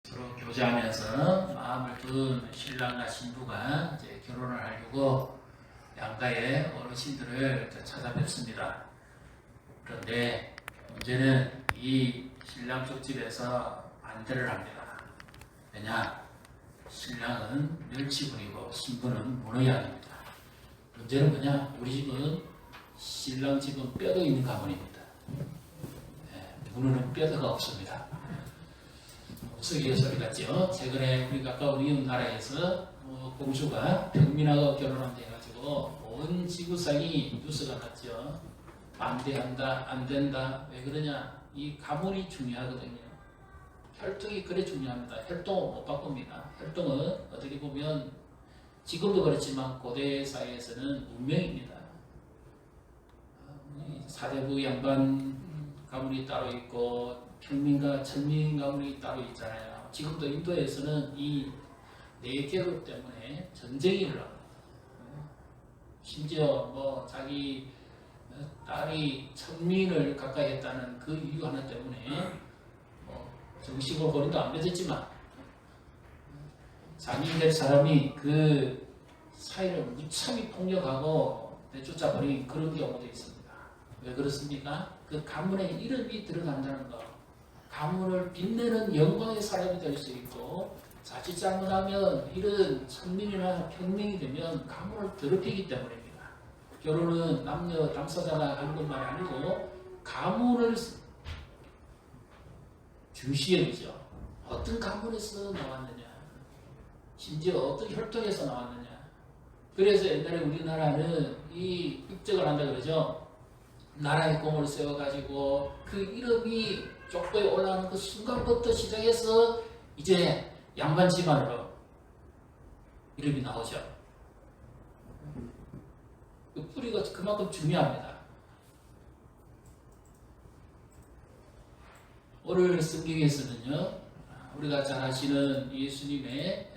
서로 교제하면서 마음을 둔 신랑과 신부가 이제 결혼을 하려고 양가의 어르신들을 찾아뵙습니다. 그런데 문제는 이 신랑 쪽 집에서 반대를 합니다. 왜냐? 신랑은 멸치군이고 신부는 문어양입니다. 문제는 뭐냐? 우리 집은 신랑 집은 뼈도 있는 가문입니다. 문어는 뼈가 없습니다. 우스개 소리 같죠? 최근에 우리 가까운 이웃 나라에서 공주가 평민하고 결혼한다 해가지고 온 지구상이 뉴스가 났죠. 반대한다, 안 된다. 왜 그러냐? 이 가문이 중요하거든요. 혈통이 그래 중요합니다. 혈통은 못 바꿉니다. 혈통은 어떻게 보면 지금도 그렇지만 고대 사회에서는 운명입니다. 사대부 양반 가문이 따로 있고 평민과 천민 가문이 따로 있잖아요. 지금도 인도에서는 이 네 계급 때문에 전쟁이 일어납니다. 심지어 뭐 자기 딸이 천민을 가까이 했다는 그 이유 하나 때문에 정식으로 거리도 안 맺었지만 장인될 사람이 그 사이를 무참히 폭력하고 내쫓아버린 그런 경우도 있습니다. 왜 그렇습니까? 그 가문에 이름이 들어간다는 것, 가문을 빛내는 영광의 사람이 될 수 있고, 자칫 잘못하면 이런 천민이나 평민이 되면 가문을 더럽히기 때문입니다. 결혼은 남녀 당사자가 하는 것만이 아니고 가문을 중시 여기죠. 어떤 가문에서 나왔느냐, 심지어 어떤 혈통에서 나왔느냐. 그래서 옛날에 우리나라는 이 입적을 한다 그러죠. 나라의 공을 세워가지고 그 이름이 족보에 올라가는 그 순간부터 시작해서 이제 양반 집안으로 이름이 나오죠. 그 뿌리가 그만큼 중요합니다. 오늘 성경에서는요, 우리가 잘 아시는 예수님의,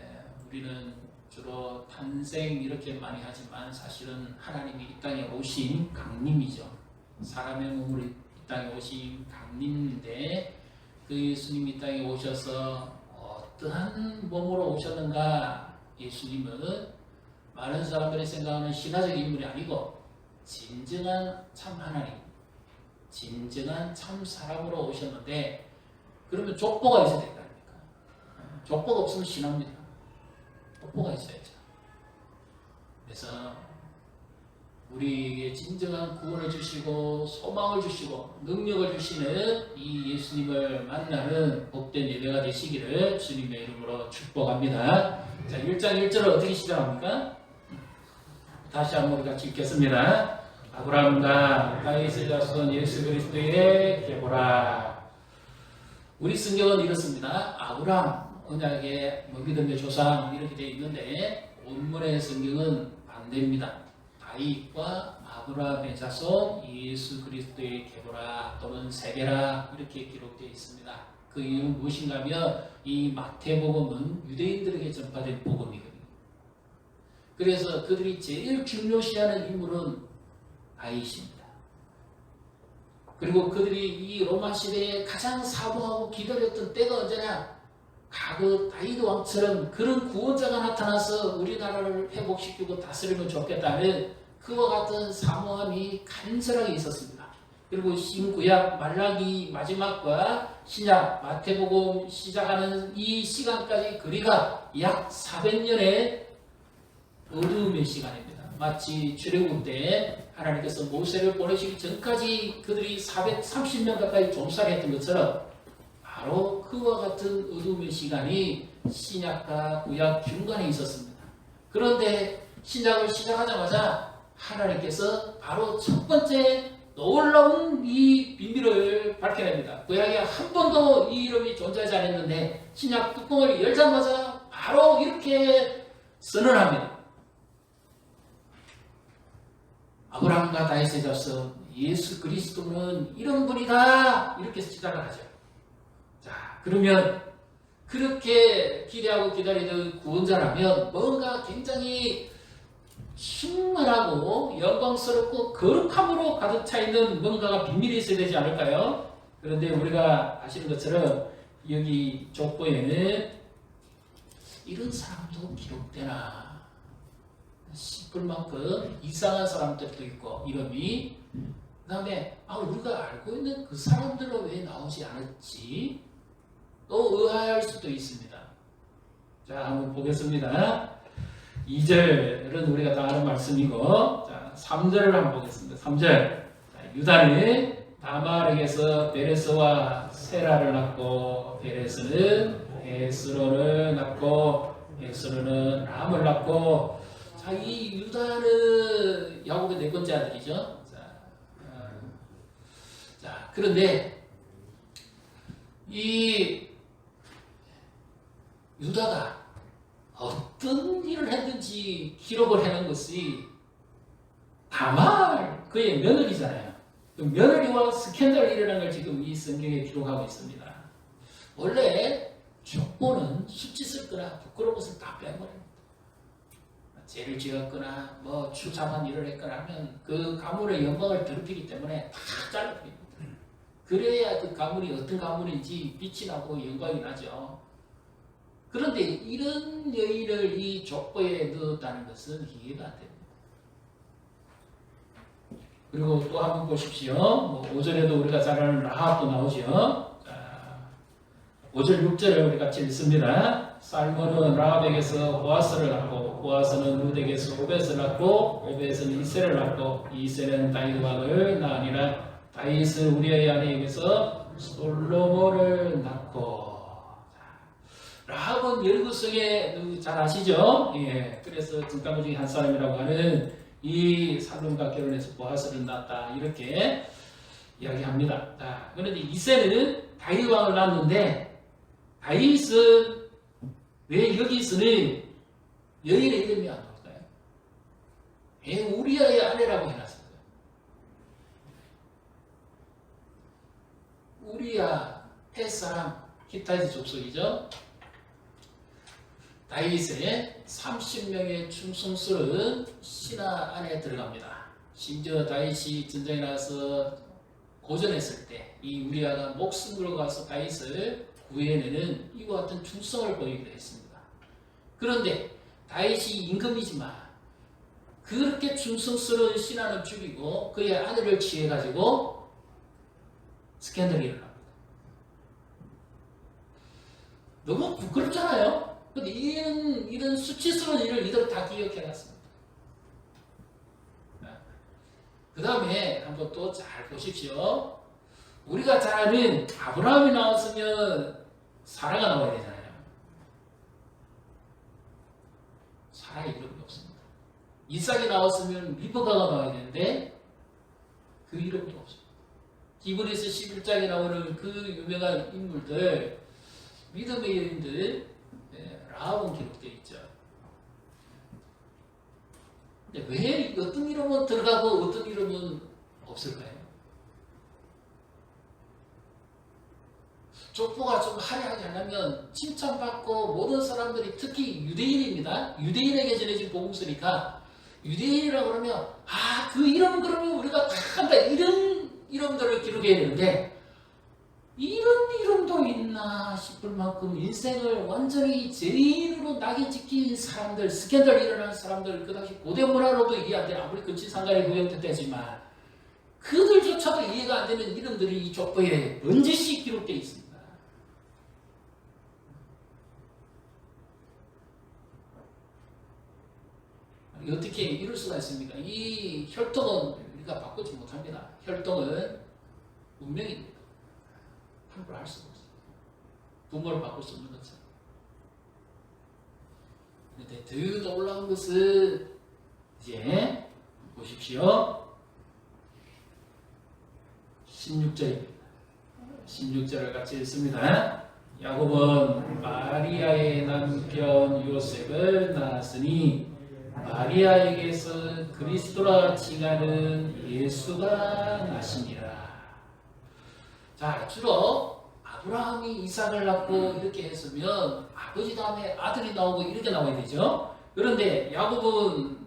우리는 주로 탄생 이렇게 많이 하지만 사실은 하나님이 이 땅에 오신 강림이죠. 사람의 몸으로 이 땅에 오신 강림인데, 그 예수님이 이 땅에 오셔서 어떠한 몸으로 오셨는가? 예수님은 많은 사람들이 생각하는 신화적 인물이 아니고 진정한 참 하나님, 진정한 참 사람으로 오셨는데, 그러면 족보가 있어야 될거 아닙니까? 족보가 없으면 신화입니다. 족보가 있어야죠. 그래서 우리에게 진정한 구원을 주시고 소망을 주시고 능력을 주시는 이 예수님을 만나는 복된 예배가 되시기를 주님의 이름으로 축복합니다. 자, 1장 1절을 어떻게 시작합니까? 다시 한번 우리 같이 읽겠습니다. 아브라함과 다윗의 자손 예수 그리스도의 계보라. 우리 성경은 이렇습니다. 아브라함, 언약의 믿음의 조상 이렇게 되어 있는데 원문의 성경은 반대입니다. 다윗과 아브라함의 자손 예수 그리스도의 계보라 또는 세계라 이렇게 기록되어 있습니다. 그 이유는 무엇인가 하면 이 마태복음은 유대인들에게 전파된 복음이거든요. 그래서 그들이 제일 중요시하는 인물은 다윗입니다. 그리고 그들이 이 로마 시대에 가장 사모하고 기다렸던 때가 언제냐? 과거 다윗 왕처럼 그런 구원자가 나타나서 우리나라를 회복시키고 다스리면 좋겠다는 그와 같은 사모함이 간절하게 있었습니다. 그리고 신구약 말라기 마지막과 신약 마태복음 시작하는 이 시간까지 거리가 약 400년의 어두움의 시간입니다. 마치 출애굽 때 하나님께서 모세를 보내시기 전까지 그들이 430년 가까이 종살이했던 것처럼 바로 그와 같은 어둠의 시간이 신약과 구약 중간에 있었습니다. 그런데 신약을 시작하자마자 하나님께서 바로 첫 번째 놀라운 이 비밀을 밝혀냅니다. 구약에 한 번도 이 이름이 존재하지 않았는데 신약 뚜껑을 열자마자 바로 이렇게 선언합니다. 아브라함과 다윗의 자손 예수 그리스도는 이런 분이다. 이렇게 시작을 하죠. 자, 그러면 그렇게 기대하고 기다리던 구원자라면 뭔가 굉장히 충만하고 영광스럽고 거룩함으로 가득 차 있는 뭔가가 비밀이 있어야 되지 않을까요? 그런데 우리가 아시는 것처럼 여기 족보에는 이런 사람도 기록되나 싶을 만큼 이상한 사람들도 있고 이름이 그 다음에 우리가 알고 있는 그 사람들은 왜 나오지 않았지? 또 의아할 수도 있습니다. 자, 한번 보겠습니다. 2절은 우리가 다 아는 말씀이고, 자, 3절을 한번 보겠습니다. 3절. 자, 유다는 다말에게서 베레스와 세라를 낳고, 베레스는 헤스론을 낳고, 헤스론은 람을 낳고, 자, 이 유다는 야곱의 네 번째 아들이죠. 자, 그런데 이 유다가 어떤 일을 했는지 기록을 해놓은 것이 다말 그의 며느리잖아요. 그 며느리와 스캔들이 일어난 걸 지금 이 성경에 기록하고 있습니다. 원래 족보는 수치 쓸거나 부끄러운 것을 다 빼버립니다. 죄를 지었거나 추잡한 일을 했거나 하면 그 가문의 영광을 더럽히기 때문에 다 잘라버립니다. 그래야 그 가문이 어떤 가문인지 빛이 나고 영광이 나죠. 그런데 이런 여인을 이 족보에 넣었다는 것은 이해가 안 됩니다. 그리고 또 한번 보십시오. 5절에도 우리가 잘 아는 라합도 나오죠. 5절, 6절을 우리 같이 읽습니다. 살몬은 라합에게서 보아스를 낳고, 보아스는 룻에게서 오벳을 낳고, 오벳은 이세를 낳고, 이세는 다윗 왕을 낳으니라. 다윗은 우리의 아내에게서 솔로몬을 낳고. 라합은 열구성에 잘 아시죠? 예, 그래서 등가부 중에 한 사람이라고 하는 이 살론과 결혼해서 보아스를 낳았다 이렇게 이야기합니다. 자, 그런데 이세는 다윗 왕을 낳았는데 다윗은 왜 여기서는 여인의 이름이 안 나올까요? 왜 우리아의 아내라고 해놨을까요? 우리아 햇사람 히타이트 족속이죠. 다윗의 30명의 충성스러운 신하 안에 들어갑니다. 심지어 다윗이 전장에 나가서 고전했을 때 이 우리아가 목숨 걸고 가서 다윗을 구해내는 이와 같은 충성을 보이기도 했습니다. 그런데 다윗이 임금이지만 그렇게 충성스러운 신하는 죽이고 그의 아내를 취해가지고 스캔들이 일어납니다. 너무 부끄럽잖아요. 근데 이런 수치스러운 일을 이대로 다 기억해놨습니다. 그 다음에 한번 또 잘 보십시오. 우리가 잘 아는 아브라함이 나왔으면 사라가 나와야 되잖아요. 사라의 이름이 없습니다. 이삭이 나왔으면 리브가가 나와야 되는데 그 이름도 없습니다. 히브리서 11장에 나오는 그 유명한 인물들, 믿음의 여인들, 라합은 기록되어 있죠. 근데 왜 어떤 이름은 들어가고 어떤 이름은 없을까요? 족보가 좀 화려하게 하려면 칭찬받고 모든 사람들이 특히 유대인입니다. 유대인에게 전해진 복음서니까 유대인이라고 그러면 그 이름 그러면 우리가 다 한다 이런 이름들을 기록해야 되는데 이런 이름도 있나 싶을 만큼 인생을 완전히 죄인으로 낙인 찍힌 사람들, 스캔들 일어난 사람들, 그 당시 고대 문화로도 이해 안 되는 아무리 근친상간에 구형됐다지만 그들조차도 이해가 안 되는 이름들이 이 족보에 번지씩 기록되어 있습니다. 어떻게 이럴 수가 있습니까? 이 혈통은 우리가 바꾸지 못합니다. 혈통은 운명입니다. 함부로 할 수가 없어요. 부모를 바꿀 수 없는 것처럼. 그런데 더 놀라운 것은 이제 보십시오. 16절입니다. 16절을 같이 읽습니다. 야곱은 마리아의 남편 요셉을 낳았으니 마리아에게서 그리스도라 칭하는 예수가 나시니라. 자, 주로 아브라함이 이삭을 낳고 이렇게 했으면 아버지 다음에 아들이 나오고 이렇게 나와야 되죠. 그런데 야곱은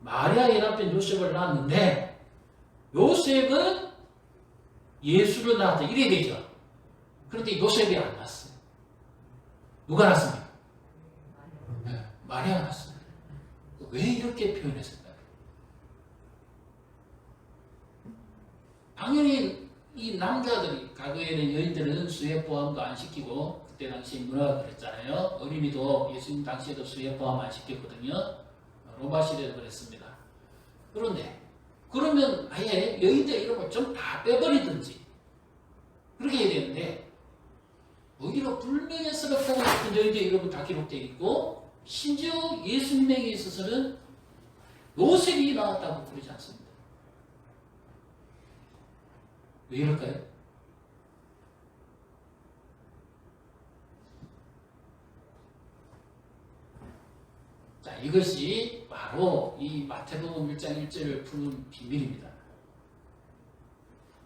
마리아의 남편 요셉을 낳았는데 요셉은 예수를 낳았다 이래야 되죠. 그런데 요셉이 안 났어요. 누가 났습니까? 네, 마리아가 났습니다. 왜 이렇게 표현했을까요? 당연히 이 남자들이, 과거에는 여인들은 수혜 포함도 안 시키고, 그때 당시 문화가 그랬잖아요. 어린이도 예수님 당시에도 수혜 포함 안 시켰거든요. 로마 시대도 그랬습니다. 그런데 그러면 아예 여인들 이름을 좀 다 빼버리든지 그렇게 해야 되는데, 오히려 불명예스럽다고 싶은 여인들 이름은 다 기록되어 있고, 심지어 예수님에게 있어서는 요셉이 나왔다고 그러지 않습니다. 왜 이럴까요? 자, 이것이 바로 이 마태복음 1장 1절을 푸는 비밀입니다.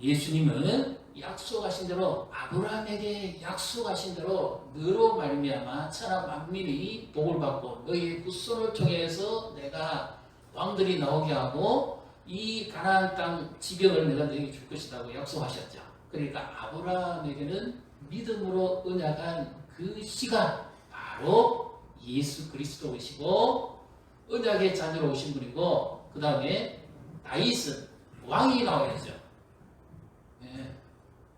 예수님은 약속하신 대로, 아브라함에게 약속하신 대로 너로 말미암아 천하 만민이 복을 받고 너희의 후손을 통해서 내가 왕들이 나오게 하고 이 가나안 땅 지경을 내가 너에게 줄 것이라고 약속하셨죠. 그러니까 아브라함에게는 믿음으로 언약한 그 시간, 바로 예수 그리스도이시고 언약의 자녀로 오신 분이고, 그 다음에 다윗은 왕이 나와야죠. 네.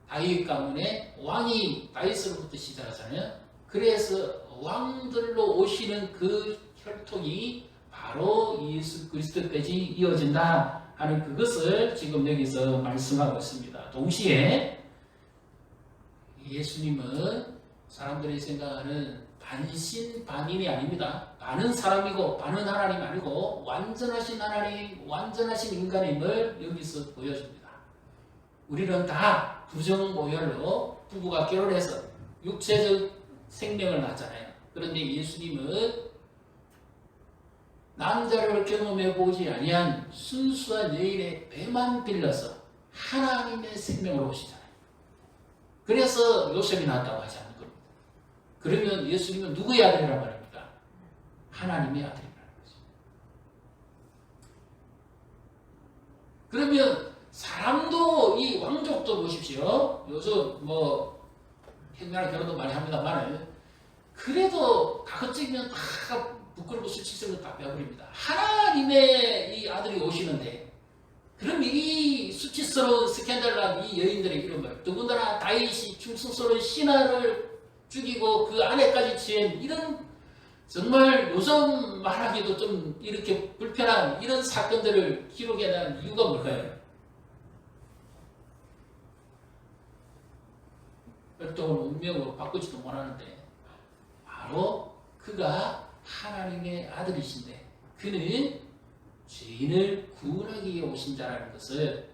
다윗 가문에 왕이 다윗으로부터 시작하잖아요. 그래서 왕들로 오시는 그 혈통이 바로 예수 그리스도까지 이어진다 하는 그것을 지금 여기서 말씀하고 있습니다. 동시에 예수님은 사람들이 생각하는 반신반인이 아닙니다. 반은 사람이고 반은 하나님 아니고 완전하신 하나님, 완전하신 인간임을 여기서 보여줍니다. 우리는 다 부정모혈로 부부가 결혼해서 육체적 생명을 낳잖아요. 그런데 예수님은 남자를 경험해 보지 아니한 순수한 여인의 배만 빌려서 하나님의 생명으로 오시잖아요. 그래서 요셉이 낳았다고 하지 않는 겁니다. 그러면 예수님은 누구의 아들이란 말입니까? 하나님의 아들이라는 거죠. 그러면 사람도, 이 왕족도 보십시오. 요즘 뭐 행간한 결혼도 많이 합니다만, 그래도 가급적이면 다 부끄럽고 수치스러운 다 빼버립니다. 하나님의 이 아들이 오시는데, 그럼 이 수치스러운 스캔들한 이 여인들의 이름을, 더군다나 다윗이 충성스러운 신하를 죽이고 그 아내까지 지은 이런 정말 요즘 말하기도 좀 이렇게 불편한 이런 사건들을 기록해 낸 이유가 뭘까요? 혈통을 운명으로 바꾸지도 못하는데, 바로 그가 하나님의 아들이신데 그는 죄인을 구원하기 위해 오신 자라는 것을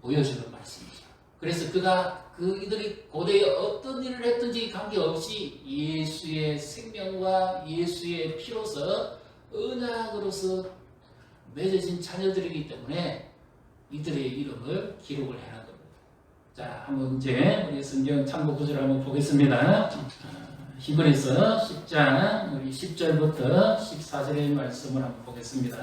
보여주는 말씀이죠. 그래서 그가 이들이 고대에 어떤 일을 했든지 관계없이 예수의 생명과 예수의 피로서 언약으로서 맺어진 자녀들이기 때문에 이들의 이름을 기록을 해놓은 겁니다. 자, 한번 이제 우리 성경 참고 구절을 한번 보겠습니다. 히브리서 10장 우리 10절부터 14절의 말씀을 한번 보겠습니다.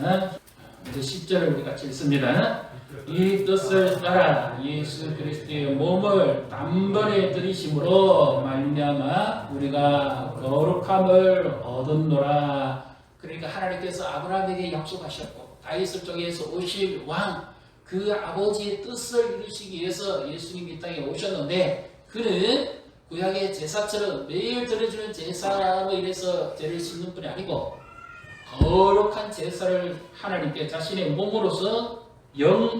먼저 10절을 우리 같이 읽습니다. 이 뜻을 따라 예수 그리스도의 몸을 단번에 들이심으로 말미암아 우리가 거룩함을 얻었노라. 그러니까 하나님께서 아브라함에게 약속하셨고 다윗을 통해서 오실 왕, 그 아버지의 뜻을 이루시기 위해서 예수님이 이 땅에 오셨는데, 그는 구약의 제사처럼 매일 드려주는 제사로 인해서 죄를 씻는 분이 아니고 거룩한 제사를 하나님께 자신의 몸으로서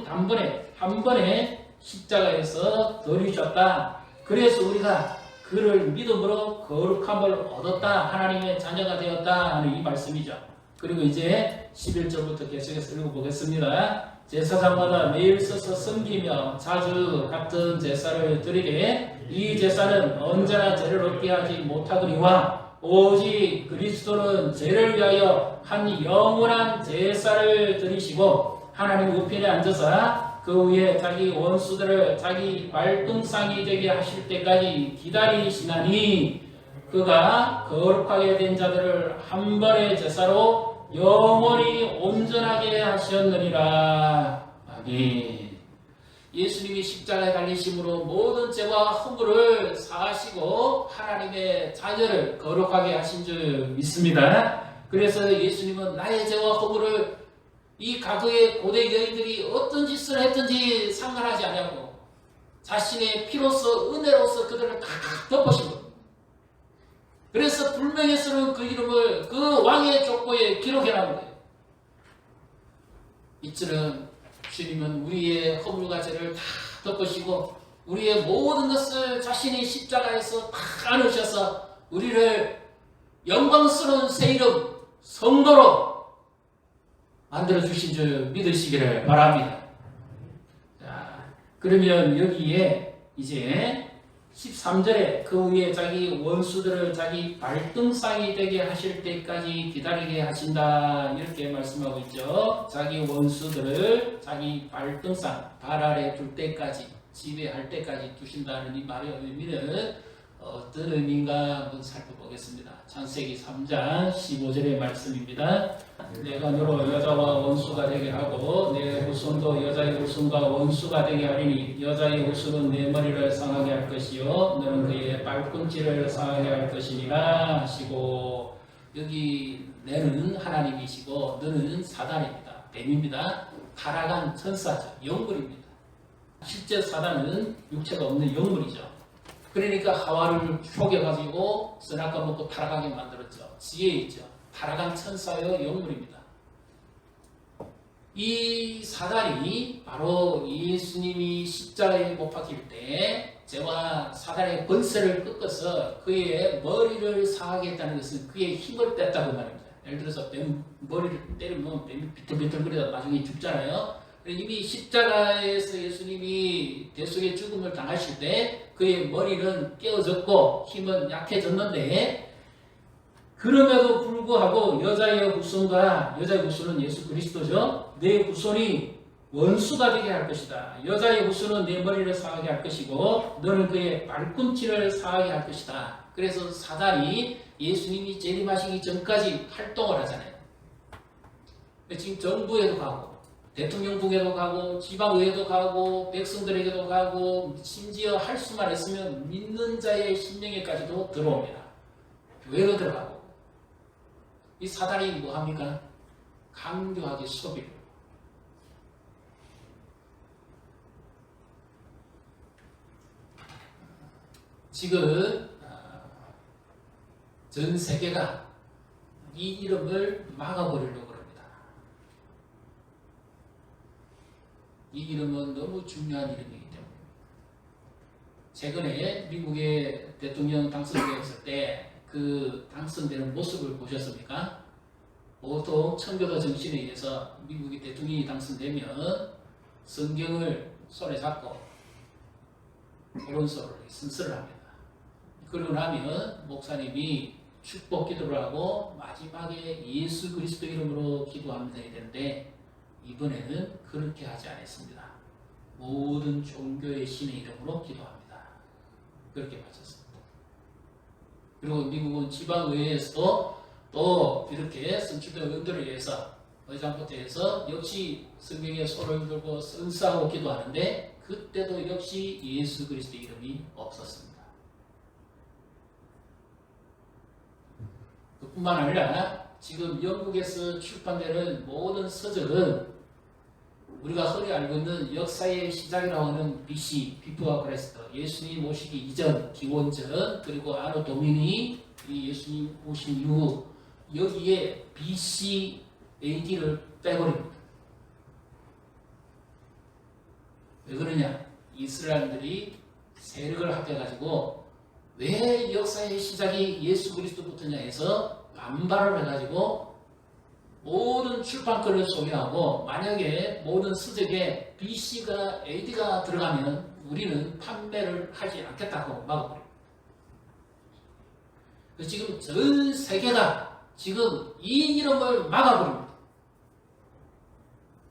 단번에 한 번에 십자가에서 드리셨다. 그래서 우리가 그를 믿음으로 거룩함을 얻었다, 하나님의 자녀가 되었다 하는 이 말씀이죠. 그리고 이제 11절부터 계속해서 읽어보겠습니다. 제사장마다 매일 서서 섬기며 자주 같은 제사를 드리되 이 제사는 언제나 죄를 얻게 하지 못하거니와 오직 그리스도는 죄를 위하여 한 영원한 제사를 드리시고 하나님 우편에 앉아서 그 위에 자기 원수들을 자기 발등상이 되게 하실 때까지 기다리시나니 그가 거룩하게 된 자들을 한 번의 제사로 영원히 온전하게 하셨느니라. 아멘. 예수님이 십자가에 달리심으로 모든 죄와 허물을 사하시고 하나님의 자녀를 거룩하게 하신 줄 믿습니다. 그래서 예수님은 나의 죄와 허물을 이 과거의 고대 여인들이 어떤 짓을 했든지 상관하지 않냐고 자신의 피로서 은혜로서 그들을 다 덮으신 겁니다. 그래서 불명예스러운 그 이름을 그 왕의 족보에 기록해 놓은 거예요. 이처럼 주님은 우리의 허물과 죄를 다 덮으시고 우리의 모든 것을 자신이 십자가에서 다 안으셔서 우리를 영광스러운 새 이름 성도로 만들어주신 줄 믿으시기를 바랍니다. 자, 그러면 여기에 이제 13절에 그 위에 자기 원수들을 자기 발등상이 되게 하실 때까지 기다리게 하신다 이렇게 말씀하고 있죠. 자기 원수들을 자기 발등상 발 아래 둘 때까지 지배할 때까지 두신다는 이 말의 의미는 어떤 의미인가 한번 살펴보겠습니다. 창세기 3장 15절의 말씀입니다. 내가 너로 여자와 원수가 되게 하고 내 후손도 여자의 후손과 원수가 되게 하리니 여자의 후손은 내 머리를 상하게 할 것이요 너는 그의 발꿈치를 상하게 할 것이니라 하시고, 여기 내는 하나님이시고 너는 사단입니다. 뱀입니다. 타락한 천사죠. 영물입니다. 실제 사단은 육체가 없는 영물이죠. 그러니까 하와를 속여가지고 선악과 먹고 타락하게 만들었죠. 지혜 있죠. 타락한 천사의 영물입니다. 이 사단이 바로 예수님이 십자가에 못 박힐 때 죄와 사단의 권세를 꺾어서 그의 머리를 상하겠다는 것은 그의 힘을 뺐다고 말입니다. 예를 들어서 뱀 머리를 때리면 뱀이 비틀비틀거리다 나중에 죽잖아요. 이미 십자가에서 예수님이 대속의 죽음을 당하실 때 그의 머리는 깨어졌고 힘은 약해졌는데, 그럼에도 불구하고 여자의 후손과 여자의 후손은 예수 그리스도죠. 내 후손이 원수가 되게 할 것이다. 여자의 후손은 내 머리를 상하게 할 것이고 너는 그의 발꿈치를 상하게 할 것이다. 그래서 사단이 예수님이 재림하시기 전까지 활동을 하잖아요. 지금 정부에도 가고 대통령국에도 가고 지방의회도 가고 백성들에게도 가고 심지어 할 수만 있으면 믿는 자의 심령에까지도 들어옵니다. 교회도 들어가고. 이 사단이 뭐합니까? 강력하게 소비를. 지금 전 세계가 이 이름을 막아버리려고 합니다. 이 이름은 너무 중요한 이름이기 때문에. 최근에 미국의 대통령 당선되었을 때 그 당선되는 모습을 보셨습니까? 보통 청교도 정신에 의해서 미국의 대통령이 당선되면 성경을 손에 잡고 오른손으로 승서를 합니다. 그러고 나면 목사님이 축복 기도를 하고 마지막에 예수 그리스도 이름으로 기도하면 되는데, 이번에는 그렇게 하지 않았습니다. 모든 종교의 신의 이름으로 기도합니다. 그렇게 마쳤습니다. 그리고 미국은 지방의회에서도 또 이렇게 선출된 의원들을 위해서 의장부터해서 역시 성경에 손을 들고 선서하고 기도하는데, 그때도 역시 예수 그리스도 이름이 없었습니다. 그뿐만 아니라 지금 영국에서 출판되는 모든 서적은 우리가 흔히 알고 있는 역사의 시작이라고 하는 BC, 비프와 크리스트, 예수님 오시기 이전, 기원전, 그리고 아노 도미니, 예수님 오신 이후, 여기에 BC, AD를 빼버립니다. 왜 그러냐? 이스라엘들이 세력을 합해가지고 왜 역사의 시작이 예수 그리스도부터냐 해서 반발을 해가지고 모든 출판권을 소유하고, 만약에 모든 서적에 BC가 AD가 들어가면 우리는 판매를 하지 않겠다고 막아버립니다. 지금 전 세계가 지금 이 이름을 막아버립니다.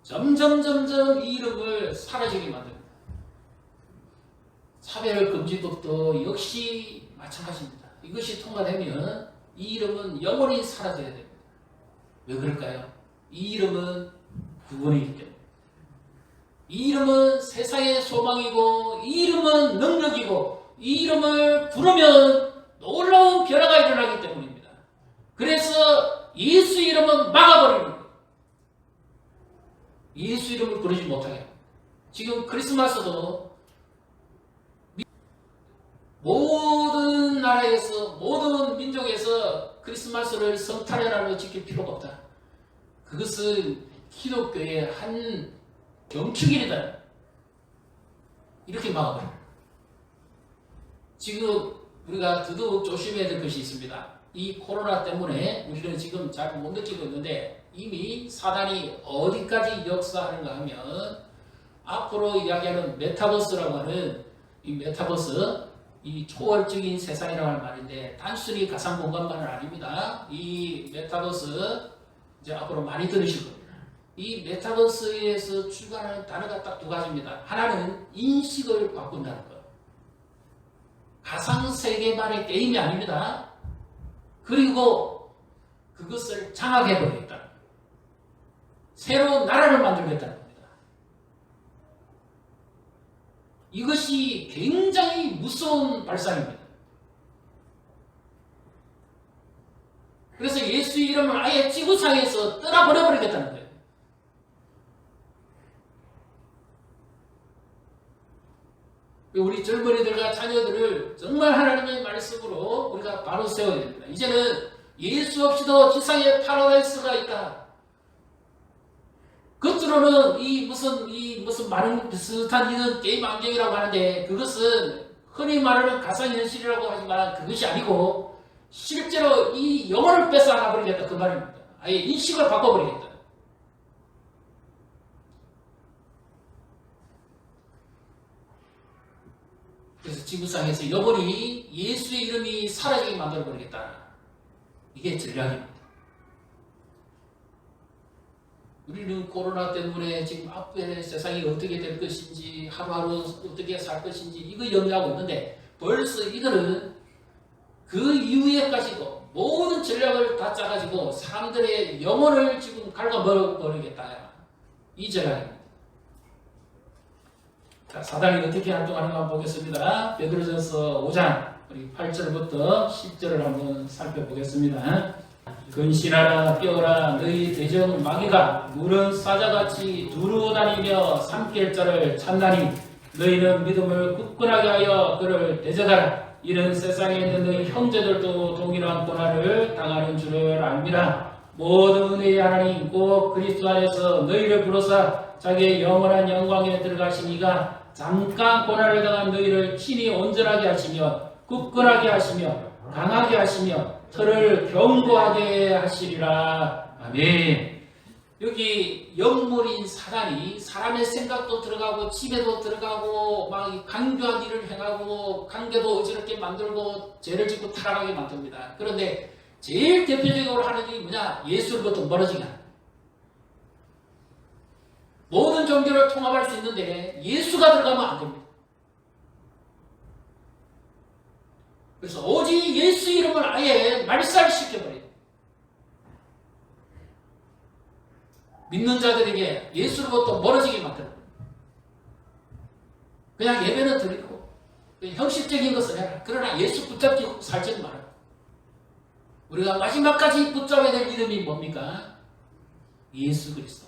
점점 이 이름을 사라지게 만듭니다. 차별금지법도 역시 마찬가지입니다. 이것이 통과되면 이 이름은 영원히 사라져야 됩니다. 왜 그럴까요? 이 이름은 구원이기 때문에. 이 이름은 세상의 소망이고 이 이름은 능력이고 이 이름을 부르면 놀라운 변화가 일어나기 때문입니다. 그래서 예수 이름은 막아버리는 거예요. 예수 이름을 부르지 못하게. 지금 크리스마스도 모든 나라에서 모든 민족에서 크리스마스를 성탄의 날로 지킬 필요가 없다. 그것은 기독교의 한 경축일이다. 이렇게 막아버려요. 지금 우리가 더더욱 조심해야 될 것이 있습니다. 이 코로나 때문에 우리는 지금 잘 못 느끼고 있는데 이미 사단이 어디까지 역사하는가 하면 앞으로 이야기하는 메타버스라고 하는 이 메타버스, 이 초월적인 세상이라고 하는 말인데 단순히 가상 공간만은 아닙니다. 이 메타버스 이제 앞으로 많이 들으실 겁니다. 이 메타버스에서 출간하는 단어가 딱 두 가지입니다. 하나는 인식을 바꾼다는 것. 가상세계만의 게임이 아닙니다. 그리고 그것을 장악해버리겠다. 새로운 나라를 만들겠다는 겁니다. 이것이 굉장히 무서운 발상입니다. 그래서 예수 이름을 아예 지구상에서 떠나버려버리겠다는 거예요. 우리 젊은이들과 자녀들을 정말 하나님의 말씀으로 우리가 바로 세워야 됩니다. 이제는 예수 없이도 지상에 파라다이스가 있다. 겉으로는 이 무슨 많은 비슷한 이런 게임 안경이라고 하는데 그것은 흔히 말하는 가상현실이라고 하지만 그것이 아니고 실제로 이 영혼을 뺏어 안아버리겠다 그 말입니다. 아예 인식을 바꿔버리겠다. 그래서 지구상에서 영원히 예수의 이름이 사라지게 만들어버리겠다. 이게 전략입니다. 우리는 코로나 때문에 지금 앞에 세상이 어떻게 될 것인지 하루하루 어떻게 살 것인지 이거 염려하고 있는데 벌써 이들은 그 이후에까지도 모든 전략을 다 짜가지고 사람들의 영혼을 지금 갉아버리겠다. 이 전략입니다. 자, 사단이 어떻게 활동하는가 보겠습니다. 베드로전서 5장 우리 8절부터 10절을 한번 살펴보겠습니다. 근신하라 뛰어라 너희 대적 마귀가 물은 사자같이 두루 다니며 삼킬 자를 찾나니 너희는 믿음을 굳건하게 하여 그를 대적하라. 이는 세상에 있는 너희 형제들도 동일한 고난을 당하는 줄을 압니다. 모든 은혜의 하나님 곧 그리스도 안에서 너희를 부르사 자기의 영원한 영광에 들어가시니가 잠깐 고난을 당한 너희를 친히 온전하게 하시며 굳건하게 하시며 강하게 하시며 저를 견고하게 하시리라. 아멘. 여기 영물인 사단이 사람의 생각도 들어가고 집에도 들어가고 막 강교한 일을 행하고 관계도 어지럽게 만들고 죄를 짓고 타락하게 만듭니다. 그런데 제일 대표적으로 하는 일이 뭐냐? 예수로부터 멀어지게 하는. 모든 종교를 통합할 수 있는데 예수가 들어가면 안 됩니다. 그래서 오직 예수 이름을 아예 말살시켜버려요. 믿는 자들에게 예수로부터 멀어지게 만들어요. 그냥 예배는 드리고 형식적인 것을 해라. 그러나 예수 붙잡지 살지는 말아요. 우리가 마지막까지 붙잡아야 될 이름이 뭡니까? 예수 그리스도.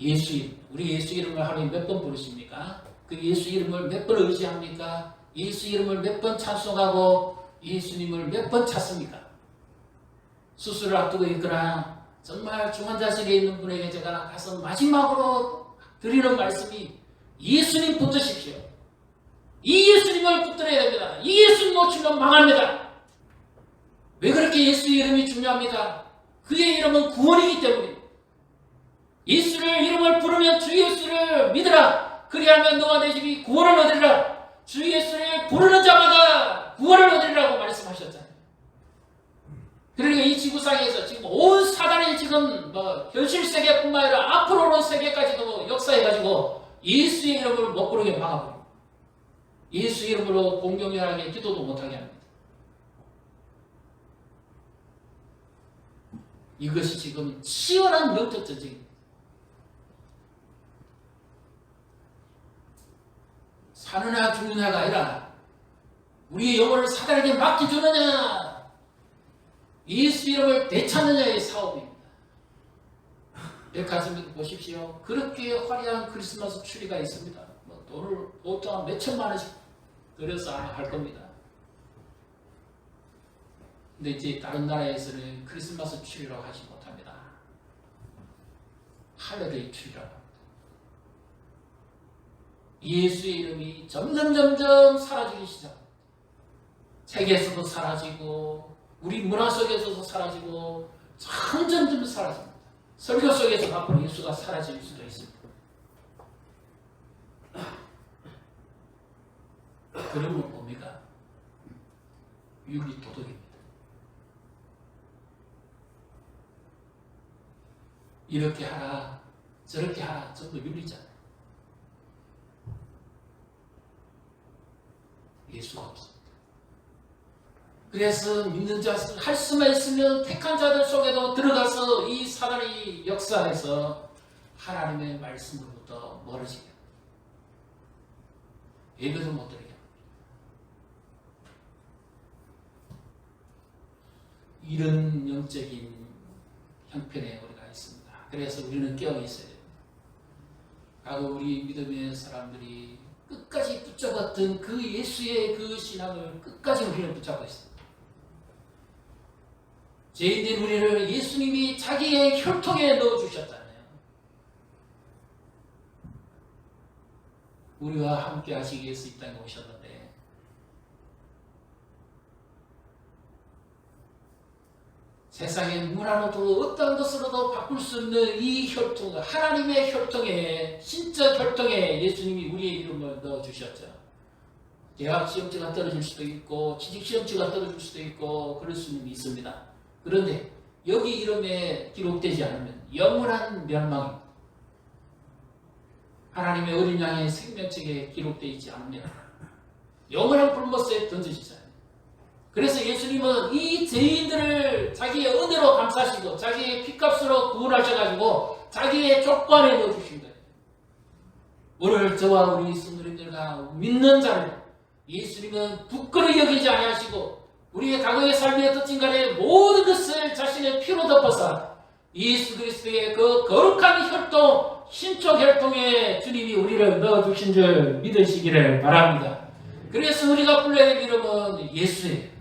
예수 이름. 우리 예수 이름을 하루에 몇 번 부르십니까? 그 예수 이름을 몇 번 의지합니까? 예수 이름을 몇 번 찬송하고 예수님을 몇 번 찾습니까? 수술을 앞두고 있거나 정말 중환자실에 있는 분에게 제가 가서 마지막으로 드리는 말씀이 예수님 붙드십시오. 이 예수님을 붙들어야 됩니다. 이 예수님 놓치면 망합니다. 왜 그렇게 예수 이름이 중요합니까? 그의 이름은 구원이기 때문입니다. 예수를 이름을 부르면 주 예수를 믿으라. 그리하면 너와 내 집이 구원을 얻으리라. 주 예수를 부르는 자마다 구원을 얻으리라고 말씀하셨잖아요. 그러니까 이 지구상에서 지금 온 사단이 지금 현실 세계뿐만 아니라 앞으로 오는 세계까지도 역사해가지고 예수의 이름을 못 부르게 막아버립니다. 예수 이름으로 공경연하게 기도도 못하게 합니다. 이것이 지금 치열한 영적 전쟁입니다. 사느냐 죽느냐가 아니라 우리의 영혼을 사단에게 맡겨주느냐 예수 이름을 되찾느냐의 싸움입니다. 백화점 보십시오. 그렇게 화려한 크리스마스 추리가 있습니다. 돈을 보통 몇 천만 원씩 들여서 할 겁니다. 근데 이제 다른 나라에서는 크리스마스 추리라고 하지 못합니다. 할러데이 추리라고 합니다. 예수의 이름이 점점 사라지기 시작합니다. 세계에서도 사라지고 우리 문화 속에서도 사라지고 점점 사라집니다. 설교 속에서 앞으로 예수가 사라질 수도 있습니다. 그러면 뭡니까? 윤리 도덕입니다. 이렇게 하라 저렇게 하라 전부 윤리잖아요. 예수가 없습니다. 그래서 믿는 자 할 수만 있으면 택한 자들 속에도 들어가서 이 사단이 역사해서 하나님의 말씀으로부터 멀어지게 합니다. 예배도 못 드리게 합니다. 이런 영적인 형편에 우리가 있습니다. 그래서 우리는 깨어 있어야 됩니다. 과거 우리 믿음의 사람들이 끝까지 붙잡았던 그 예수의 그 신앙을 끝까지 우리는 붙잡고 있습니다. 죄인된 우리를 예수님이 자기의 혈통에 넣어주셨잖아요. 우리와 함께 하시기 위해서 이 땅에 오셨는데 세상의 문화로도 어떤 것으로도 바꿀 수 없는 이 혈통, 하나님의 혈통에, 신적 혈통에 예수님이 우리의 이름을 넣어주셨죠. 대학 시험지가 떨어질 수도 있고 취직 시험지가 떨어질 수도 있고 그럴 수는 있습니다. 그런데 여기 이름에 기록되지 않으면 영원한 멸망입니다. 하나님의 어린 양의 생명책에 기록되어 있지 않으면 영원한 불못에 던져지잖아요. 그래서 예수님은 이 죄인들을 자기의 은혜로 감싸시고 자기의 피값으로 구원하셔가지고 자기의 족관에 넣어주신 거예요. 오늘 저와 우리 성도님들과 믿는 자를 예수님은 부끄러이 여기지 아니하시고 우리의 과거의 삶이 어떻든 간에 모든 것을 자신의 피로 덮어서 예수 그리스도의 그 거룩한 혈통, 신적 혈통에 주님이 우리를 넣어주신 줄 믿으시기를 바랍니다. 그래서 우리가 불러야 될 이름은 예수예요.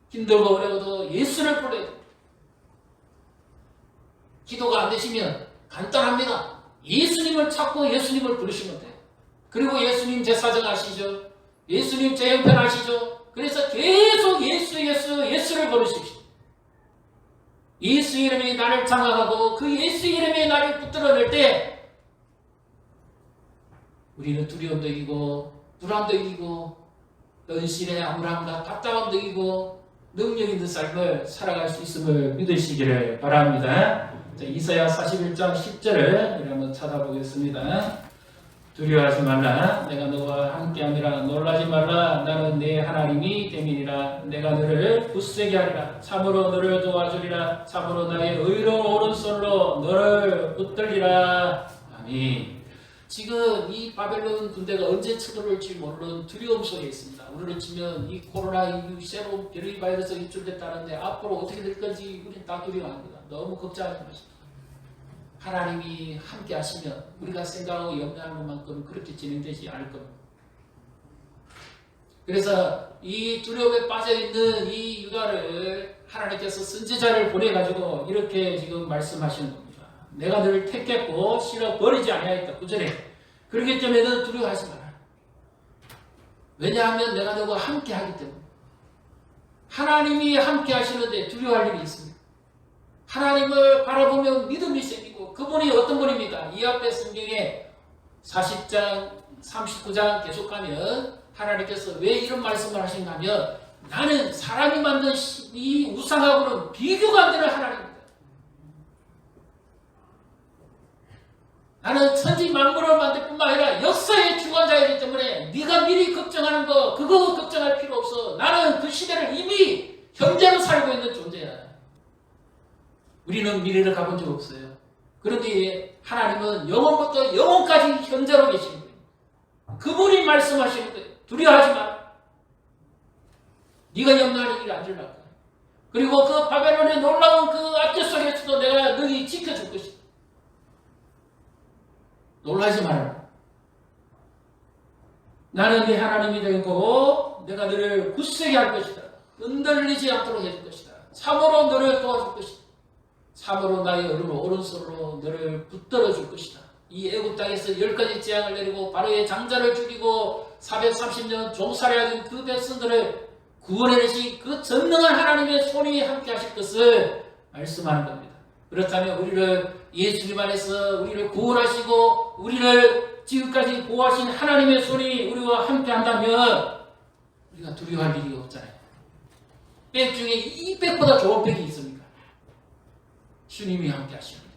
힘들고 어려워도 예수를 불러야 됩니다. 기도가 안 되시면 간단합니다. 예수님을 찾고 예수님을 부르시면 돼요. 그리고 예수님 제 사정 아시죠? 예수님 제 형편 아시죠? 그래서 계속 예수를 부르십시오. 예수 이름이 나를 장악하고 그 예수 이름이 나를 붙들어낼 때 우리는 두려움도 이기고 불안도 이기고 은신의 암울함과 답답함도 이기고 능력 있는 삶을 살아갈 수 있음을 믿으시기를 바랍니다. 자, 이사야 41장 10절을 우리 한번 찾아보겠습니다. 두려워하지 말라. 내가 너와 함께하니라. 놀라지 말라. 나는 네 하나님이 됨이니라. 내가 너를 굳세게 하리라. 참으로 너를 도와주리라. 참으로 나의 의로운 오른손으로 너를 붙들리라. 아멘. 지금 이 바벨론 군대가 언제 쳐들어올지 모르는 두려움 속에 있습니다. 우리를 치면 이 코로나19 새로운 변이 바이러스가 유출됐다는데 앞으로 어떻게 될 건지 우리는 다 두려워합니다. 너무 걱정하지 마십시오. 하나님이 함께 하시면 우리가 생각하고 염려하는 것만큼 그렇게 진행되지 않을 겁니다. 그래서 이 두려움에 빠져있는 이 유다를 하나님께서 선지자를 보내가지고 이렇게 지금 말씀하시는 겁니다. 내가 너를 택했고 실어버리지 아니하였다. 9절에. 그렇기 때문에 너는 두려워하지 마라. 왜냐하면 내가 너와 함께 하기 때문에. 하나님이 함께 하시는데 두려워할 일이 있습니다. 하나님을 바라보면 믿음이 생기고 그분이 어떤 분입니까? 이 앞에 성경에 40장, 39장 계속하면 하나님께서 왜 이런 말씀을 하신가 하면 나는 사람이 만든 이 우상하고는 비교가 안 되는 하나님입니다. 나는 천지 만물을 만들 뿐만 아니라 역사의 주관자이기 때문에 네가 미리 걱정하는 거 그거 걱정할 필요 없어. 나는 그 시대를 이미 현재로 살고 있는 존재야. 우리는 미래를 가본 적 없어요. 그런데 하나님은 영원부터 영원까지 현재로 계신 거예요. 그분이 말씀하시는 거예요. 두려워하지 마라. 네가 염려하는 일이 아니라. 그리고 그 바벨론의 놀라운 그 압제 속에서도 내가 너희 지켜줄 것이다. 놀라지 마라. 나는 네 하나님이 되고 내가 너를 굳세게 할 것이다. 흔들리지 않도록 해줄 것이다. 참으로 너를 도와줄 것이다. 참으로 나의 오른손으로 너를 붙들어 줄 것이다. 이 애굽 땅에서 10가지 재앙을 내리고 바로의 장자를 죽이고 430년 종살이하던 그 백성들을 구원해내신 그 전능한 하나님의 손이 함께 하실 것을 말씀하는 겁니다. 그렇다면 우리를 예수님 안에서 우리를 구원하시고 우리를 지금까지 보호하신 하나님의 손이 우리와 함께 한다면 우리가 두려워할 일이 없잖아요. 백 중에 이 백보다 좋은 백이 있습니까? 주님이 함께 하시는 거예요.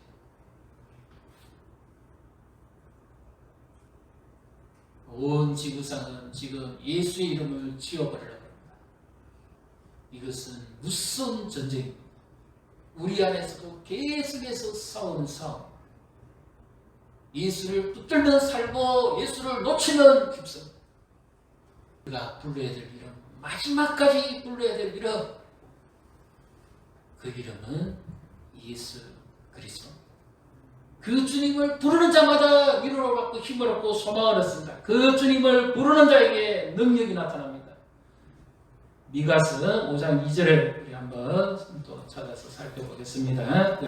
온 지구상은 지금 예수의 이름을 지워버리려고 합니다. 이것은 무서운 전쟁입니다. 우리 안에서도 계속해서 싸우는 싸움. 예수를 붙들면 살고 예수를 놓치면 죽습니다. 우리가 불러야 될 이름, 마지막까지 불러야 될 이름, 그 이름은 예수 그리스도. 그 주님을 부르는 자마다 위로를 받고 힘을 얻고 소망을 얻습니다. 그 주님을 부르는 자에게 능력이 나타납니다. 미가서 5장 2절을 우리 한번 또 찾아서 살펴보겠습니다.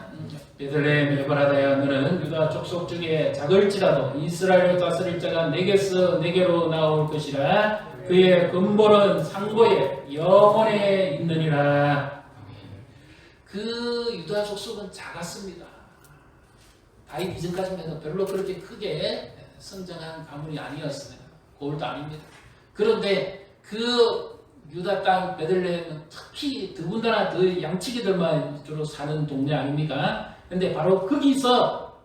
베들레헴 에브라다야, 너는 유다 족속 중에 작을지라도 이스라엘을 다스릴 자가 내게서 내게로 나올 것이라. 그의 근본은 상고에 영원에 있느니라. 그 유다 족속은 작았습니다. 다윗 이전까지만 해도 별로 그렇게 크게 성장한 가문이 아니었습니다. 고을도 아닙니다. 그런데 그 유다 땅 베들레헴은 특히 더군다나 더 양치기들만 주로 사는 동네 아닙니까? 근데 바로 거기서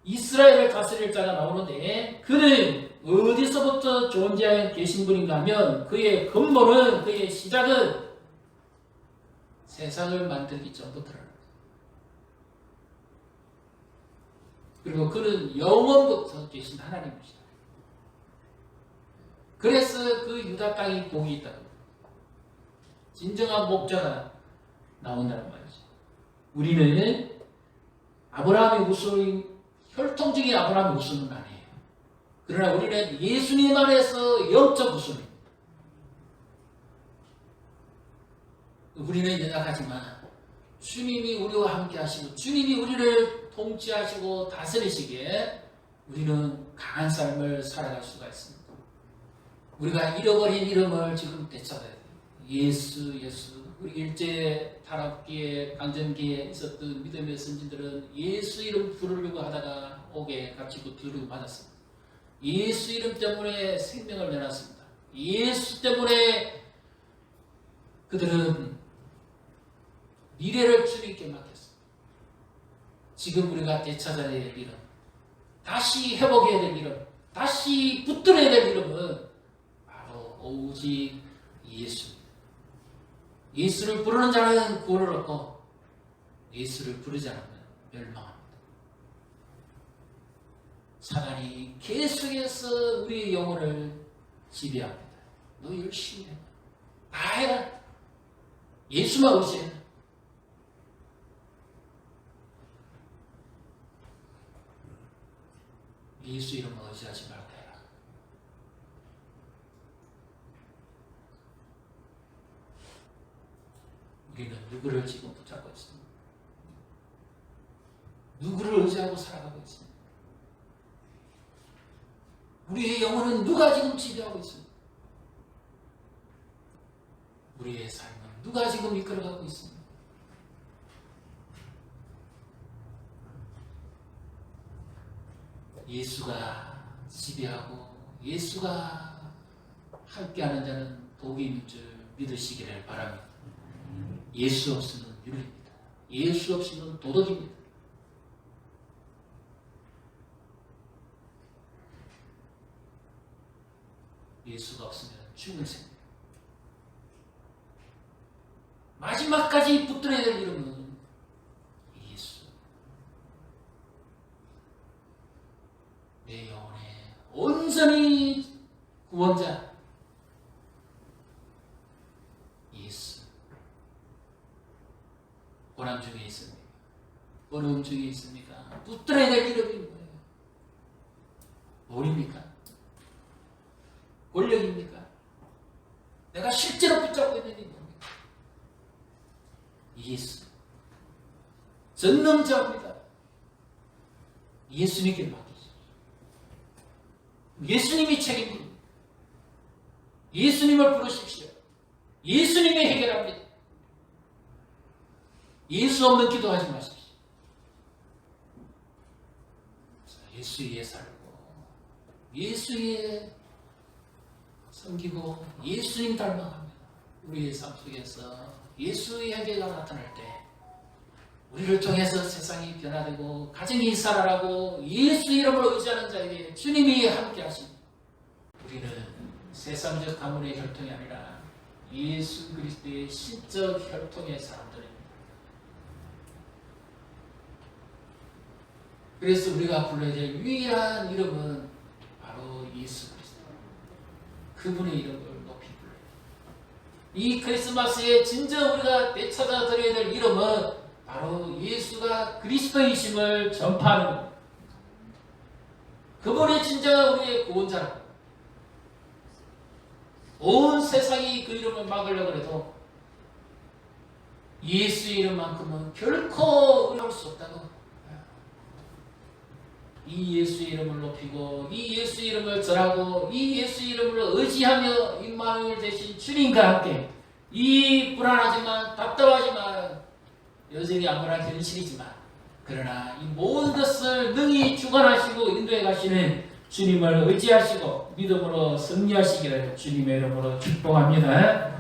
이스라엘을 다스릴 자가 나오는데 그는 어디서부터 존재하에 계신 분인가 하면 그의 근본은, 그의 시작은 세상을 만들기 전부터라는 거죠. 그리고 그는 영원부터 계신 하나님이시다. 그래서 그 유다 땅이 복이 있다고. 진정한 목자가 나온다는 말이죠. 우리는 아브라함의 후손인, 혈통적인 아브라함의 후손은 아니에요. 그러나 우리는 예수님 안에서 영적 후손입니다. 우리는 연약하지만 주님이 우리와 함께 하시고 주님이 우리를 통치하시고 다스리시기에 우리는 강한 삶을 살아갈 수가 있습니다. 우리가 잃어버린 이름을 지금 되찾아야 돼요. 예수. 우리 일제 탄압기에 강점기에 있었던 믿음의 선진들은 예수 이름 부르려고 하다가 옥에 갇히고 두르고 맞았습니다. 예수 이름 때문에 생명을 내놨습니다. 예수 때문에 그들은 미래를 주님께 맡겼습니다. 지금 우리가 되찾아야 될 이름, 다시 회복해야 될 이름, 다시 붙들어야 될 이름은 바로 오직 예수입니다. 예수를 부르는 자는 구원을 얻고 예수를 부르지 않으면 멸망합니다. 사단이 계속해서 우리의 영혼을 지배합니다. 너 열심히 해. 다 해라. 예수만 의지해. 예수 이름을 의지하지 말고 해라. 우리는 누구를 지금 붙잡고 있습니다. 누구를 의지하고 살아가고 있습니다. 우리의 영혼은 누가 지금 지배하고 있습니다. 우리의 삶은 누가 지금 이끌어가고 있습니다. 예수가 지배하고 예수가 함께하는 자는 복이 있는 줄 믿으시기를 바랍니다. 예수 없으면 윤리입니다. 예수 없으면 도덕입니다. 예수가 없으면 죽는 생입니다. 마지막까지 붙들어야 될 이름은 예수. 내 영혼에 온전히 고난 중에 있습니까? 어려움 중에 있습니까? 붙들어야 될 이름이 뭐예요? 뭘입니까? 권력입니까? 내가 실제로 붙잡고 있는 게 뭡니까? 예수. 전능자입니다. 예수님께 맡기십시오. 예수님이 책임집니다. 예수님을 부르십시오. 예수님이 해결합니다. 예수 없는 기도하지 마십시오. 예수 위에 살고 예수 위에 섬기고 예수님 닮아갑니다. 우리의 삶 속에서 예수의 한계가 나타날 때 우리를 통해서 세상이 변화되고 가정이 살아나고 예수 이름을 의지하는 자에게 주님이 함께 하십니다. 우리는 세상적 가문의 혈통이 아니라 예수 그리스도의 신적 혈통의 사람들입니다. 그래서 우리가 불러야 될 유일한 이름은 바로 예수 그리스도. 그분의 이름을 높이 불러요. 이 크리스마스에 진정 우리가 되찾아 드려야 될 이름은 바로 예수가 그리스도이심을 전파하는 겁니다. 그분이 진정한 우리의 구원자라고. 온 세상이 그 이름을 막으려고 해도 예수의 이름만큼은 결코 어려울 수 없다고. 이 예수의 이름을 높이고 이 예수의 이름을 절하고 이 예수의 이름을 의지하며 임마누엘 되신 주님과 함께 이 불안하지만 답답하지만 여전히 암울한 현실이지만 그러나 이 모든 것을 능히 주관하시고 인도해 가시는 주님을 의지하시고 믿음으로 승리하시기를 주님의 이름으로 축복합니다.